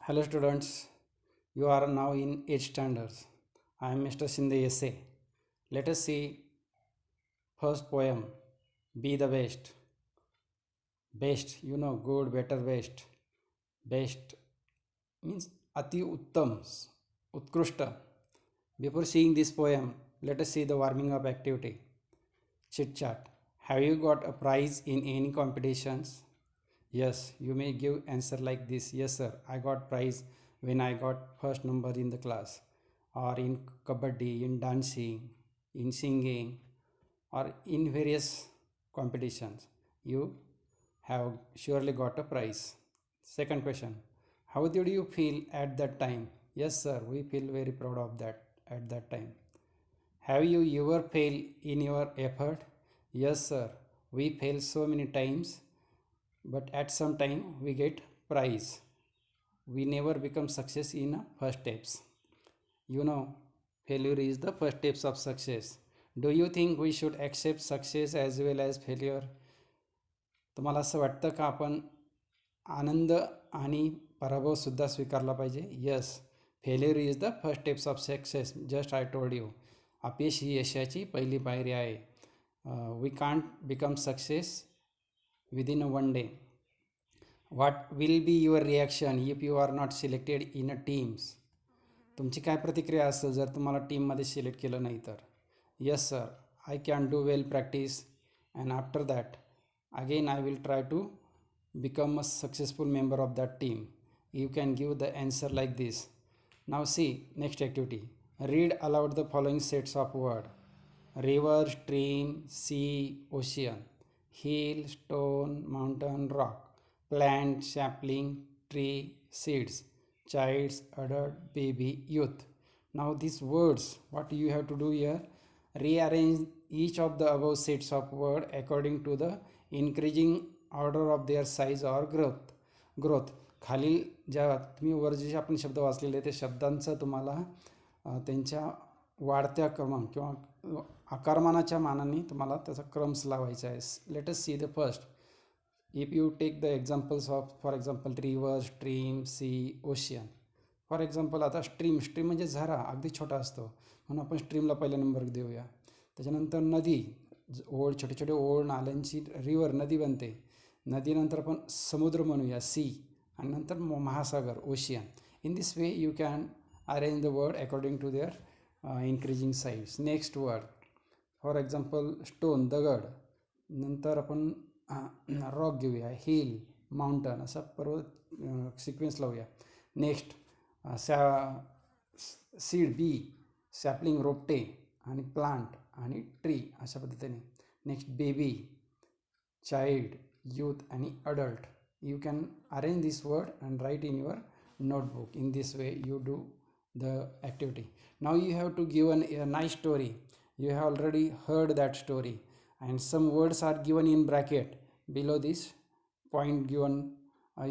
Hello students, you are now in 8th standards. I am Mr. Shinde SA. Let us see first poem, Be the Best. Best, good, better, best. Best means Ati Uttam, Utkrishta. Before seeing this poem, let us see the warming up activity. Chit chat. Have you got a prize in any competitions? Yes, you may give answer like this. Yes sir, I got prize when I got first number in the class, or in kabaddi, in dancing, in singing, or in various competitions. You have surely got a prize. Second question. How did you feel at that time? Yes sir, we feel very proud of that at that time. Have you ever failed in your effort? Yes sir, we fail so many times, but at some time we get prize. We never become success in first steps. You know, failure is the first steps of success. Do you think we should accept success as well as failure? तुम्हाला असं वाटतं का आपण आनंद आणि पराभव सुद्धा स्वीकारला पाहिजे? Yes, failure is the first steps of success. Just I told you. अपयश ही यशाची पहिली पायरी आहे. We can't become success within one day. What will be your reaction if you are not selected in a teams? तुमची काय प्रतिक्रिया असेल जर तुम्हाला टीममध्ये सिलेक्ट केलं नाही तर? Yes sir, I can do well practice and after that again I will try to become a successful member of that team. You can give the answer like this. Now see next activity. Read aloud the following sets of words: river, stream, sea, ocean, hill, stone, mountain, rock, plant, sapling, tree, seeds, child, adult, baby, youth. Now these words, what you have to do here, rearrange each of the above sets of words according to the increasing order of their size or growth. खालील ज्या तुम्ही वर जे आपण शब्द वाचलेले ते शब्दांचं तुम्हाला त्यांच्या वाढत्या क्रमांक किंवा आकारमानाच्या मानाने तुम्हाला त्याचा क्रम्स लावायचा आहे. Let us see the first. If you take the examples of for example river, stream, sea, ocean. For example आता स्ट्रीम म्हणजे झरा अगदी छोटा असतो म्हणून आपण स्ट्रीमला पहिला नंबर देऊया. त्याच्यानंतर नदी, ओढ, छोटे छोटे ओढ नाल्यांची रिव्हर नदी बनते. नदीनंतर आपण समुद्र म्हणूया सी, आणि नंतर महासागर ocean. In this way you can arrange the word according to their increasing size. Next word for example stone दगड, नंतर आपण रॉक घेऊया, हिल, माउंटन, असा पर्वत सिक्वेन्स लावूया. नेक्स्ट सीड बी, सॅपलिंग रोपटे, आणि प्लांट आणि ट्री अशा पद्धतीने. Next baby, child, youth and adult. You can arrange this word and write in your notebook. In this way you do the activity. Now you have to give a nice story. You have already heard that story, and some words are given in bracket below this point given.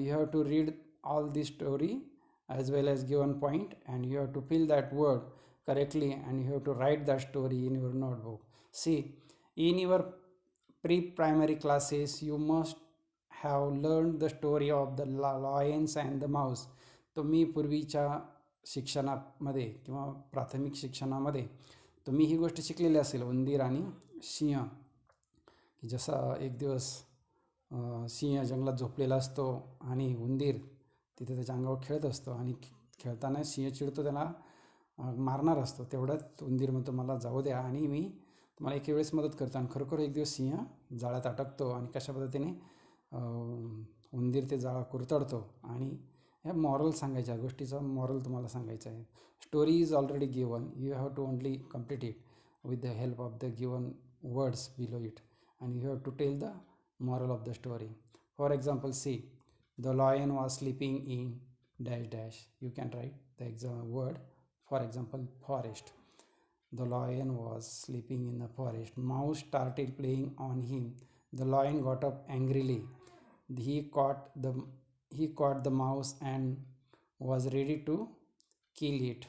You have to read all this story as well as given point, and you have to fill that word correctly, and you have to write that story in your notebook. See, in your pre-primary classes you must have learned the story of the lions and the mouse. तुम्ही पूर्वीच्या शिक्षणामध्ये किंवा प्राथमिक शिक्षणामध्ये तुम्ही ही गोष्ट शिकलेली असेल, उंदीर आणि सिंह. की जसा एक दिवस सिंह जंगलात झोपलेला असतो आणि उंदीर तिथे त्याच्या अंगावर खेळत असतो, आणि खेळताना सिंह चिडतो, त्याला मारणार असतो. तेवढ्यात उंदीर म्हणतो मला जाऊ द्या आणि मी तुम्हाला एक वेळेस मदत करतो. आणि खरोखर एक दिवस सिंह जाळ्यात अटकतो, आणि कशा पद्धतीने उंदीर ते जाळा कुरतडतो. आणि ह्या मॉरल सांगायच्या गोष्टीचा मॉरल तुम्हाला सांगायचं आहे. Story is already given, you have to only complete it with the help of the given words below it, and you have to tell the moral of the story. For example see, the lion was sleeping in dash dash. You can write the word. For example forest. The lion was sleeping in the forest. Mouse started playing on him. The lion got up angrily. He caught the mouse and was ready to kill it.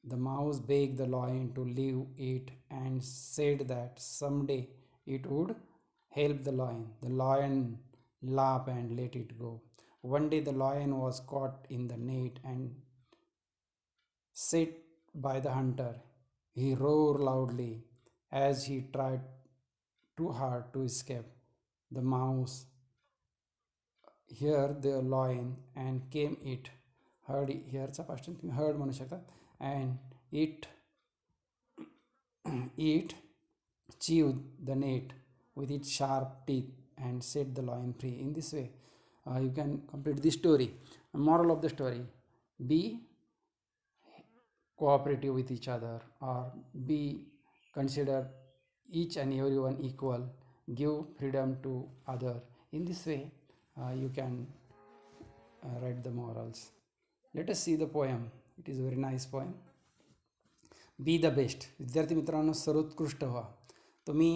The mouse begged the lion to leave it and said that someday it would help the lion. The lion laughed and let it go. One day the lion was caught in the net and set by the hunter. He roared loudly as he tried too hard to escape. The mouse heard the lion and came it. Heard hereचा past तुम्ही heard म्हणू शकता. And it chewed the net with its sharp teeth and set the lion free. In this way, you can complete this story. Moral of the story: be cooperative with each other, or be consider each and everyone equal. Give freedom to other. In this way, you can write the morals. Let us see the poem. It is a very nice poem. B the best. विद्यार्थी मित्रांनो, सर्वोत्कृष्ट व्हा. तुम्ही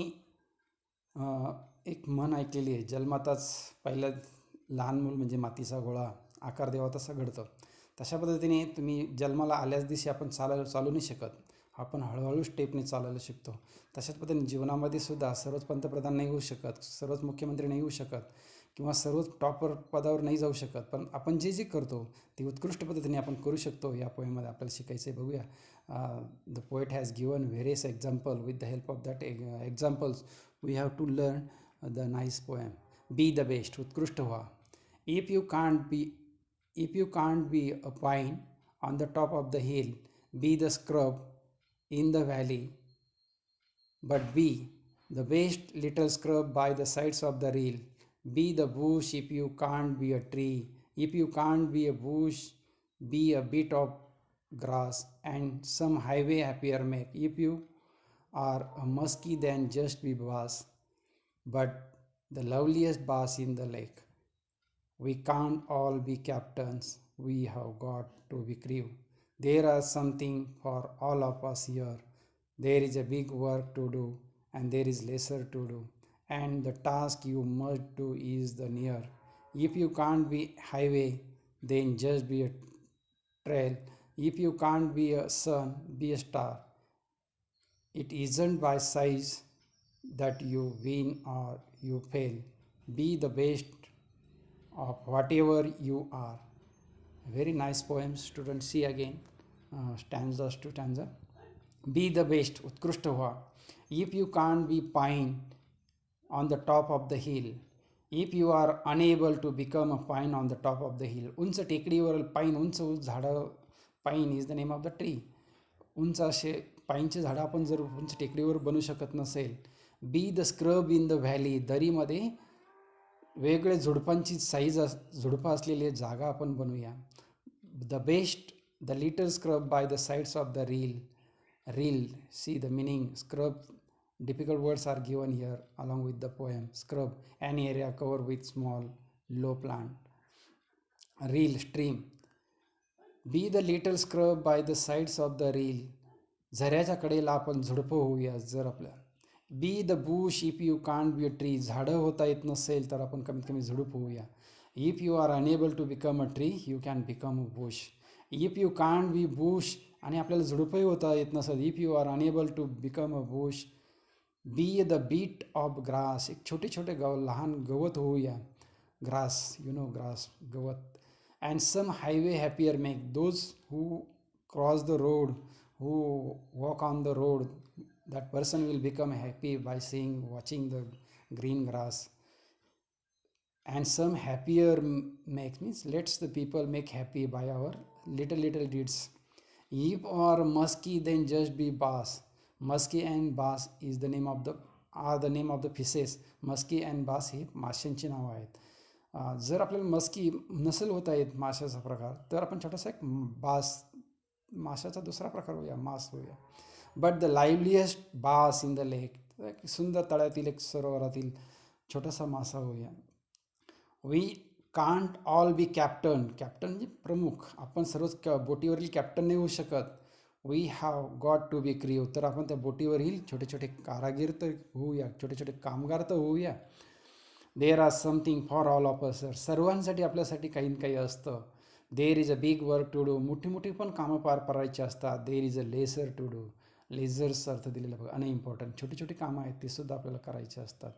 एक म्हण ऐकलेली आहे, जन्मातच पहिलं लहान मूल म्हणजे मातीचा गोळा, आकार देवा तसा घडतो. तशा पद्धतीने तुम्ही जन्माला आल्याच दिवशी आपण चालू नाही शकत, आपण हळूहळू स्टेपने चालायला शिकतो. तशाच पद्धतीने जीवनामध्ये सुद्धा सर्वच पंतप्रधान नाही होऊ शकत, सर्वच मुख्यमंत्री नाही होऊ शकत, किंवा सर्वच टॉपर पदावर नाही जाऊ शकत, पण आपण जे करतो ते उत्कृष्ट पद्धतीने आपण करू शकतो. या पोएममध्ये आपल्याला शिकायचं आहे. बघूया. The poet has given various example. With the help of that examples we have to learn the nice poem. Be the best. उत्कृष्ट व्हा. If you can't be a pine on the top of the hill, be the scrub in the valley, but be the best little scrub by the sides of the reel. Be the bush if you can't be a tree. If you can't be a bush, be a bit of grass and some highway happier make. If you are a muskie, then just be bass, but the loveliest bass in the lake. We can't all be captains, we have got to be crew. There are something for all of us here. There is a big work to do and there is lesser to do, and the task you must do is the near. If you can't be highway, then just be a trail. If you can't be a sun, be a star. It isn't by size that you win or you fail. Be the best of whatever you are. Very nice poem. Students, see again stanzas to stanza. Be the best. उत्कृष्ट व्हा. If you can't be pine on the top of the hill, if you are unable to become a pine on the top of the hill. उंच टेकडीवर pine, उंच झाडं, pine is the name of the tree. उंच असे पाईनचे झाडं आपण जर उंच टेकडीवर बनू शकत नसेल. Be the scrub in the valley. दरीमध्ये वेगळे झुडपांची झुडपं असलेली जागा आपण बनवूया. The best the little scrub by the sides of the rill. See the meaning. Scrub, difficult words are given here along with the poem. Scrub, an area covered with small low plant. Reel, stream. Be the little scrub by the sides of the reel. झऱ्याच्या कडेला आपण झुडपं होऊया जर आपल्या. Be the Bush if you can't be a tree. झाडं होता येत नसेल तर आपण कमीत कमी झुडूप होऊया. If you are unable to become a tree, you can become a bush. If you can't be bush, आणि आपल्याला झुडूपही होता येत नसेल. If you are unable to become a bush, be the bit of grass. एक छोटे छोटे लहान गवत होऊया. ग्रास, यू नो ग्रास, गवत. And some highway happier make. Those who cross the road, who walk on the road, that person will become happy by watching the green grass. And some happier makes, means lets the people make happy by our little deeds. If or musky, then just be bass. Musky and bass is the name of the fishes. Musky and bass ही माशांची नावं आहेत. जर आपल्याला मस्की नसेल होता येत माशाचा प्रकार, तर आपण छोटासा एक बास, माशाचा दुसरा प्रकार होऊया, मास होऊया. बट द लाईव्हलीएस्ट बास इन द लेक. एक सुंदर तळ्यातील, एक सरोवरातील छोटासा मासा होऊया. We can't all be captain. Captain म्हणजे प्रमुख. आपण सर्वच बोटीवरील कॅप्टन नाही होऊ शकत. We have got to be crew. तर आपण त्या बोटीवरील छोटे छोटे कारागीर तर होऊया, छोटे छोटे कामगार तर होऊया. There are something for all of us. सर्वांसाठी आपल्यासाठी काही ना काही असतं. There is a big work to do. मोठी मोठी पण कामं पार पाडायची असतात. There is a lesser to do. Lessers अर्थ दिलेला बघा, अनइम्पॉर्टंट. छोटी छोटी कामं आहेत ती सुद्धा आपल्याला करायची असतात.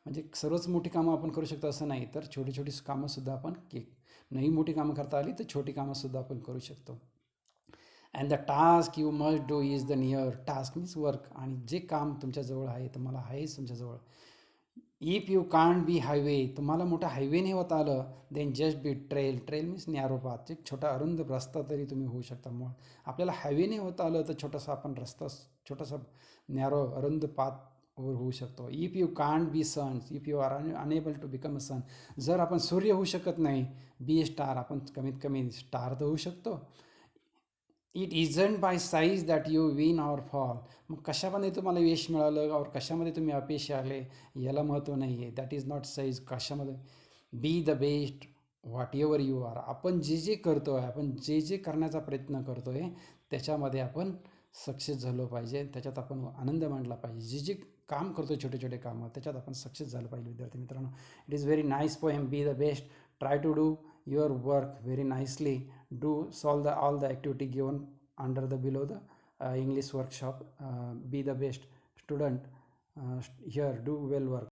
म्हणजे सर्वच मोठी कामं आपण करू शकतो असं नाही, तर छोटी छोटी कामंसुद्धा आपण नाही मोठी कामं करता आली तर छोटी कामंसुद्धा आपण करू शकतो. And the task you must do is the near. Task means work. आणि जे काम तुमच्याजवळ आहे, तुम्हाला आहेच तुमच्याजवळ. If you can't be highway, तुम्हाला मोठा हायवे नाही होता आलं, then just be trail. Trail means narrow path. एक छोटा अरुंद रस्ता तरी तुम्ही होऊ शकता. मग आपल्याला हायवे नाही होता आलं तर छोटासा आपण रस्ता, छोटासा नॅरो अरुंद पाथ होऊ शकतो. If you can't be suns, if you are unable to become a sun. जर आपण सूर्य होऊ शकत नाही, बी ए स्टार. आपण कमीत कमी स्टार तर होऊ शकतो. It isn't by size that you win or fall. मग कशामध्ये तुम्हाला यश मिळालं और कशामध्ये तुम्ही अपयशी आले याला महत्त्व नाही आहे. That is not size. कशामध्ये, be the best whatever you are. आपण जे जे करतो आहे, आपण जे जे करण्याचा प्रयत्न करतो आहे त्याच्यामध्ये आपण सक्सेस झालो पाहिजे, त्याच्यात आपण आनंद मांडला पाहिजे. जे जे काम करतो छोटे छोटे कामं त्याच्यात आपण सक्सेस झालं पाहिजे. विद्यार्थी मित्रांनो, it is very nice poem, be the best. Try to do your work very nicely. Do solve all the activity given under the below the English workshop. Be the best student. Here do well work.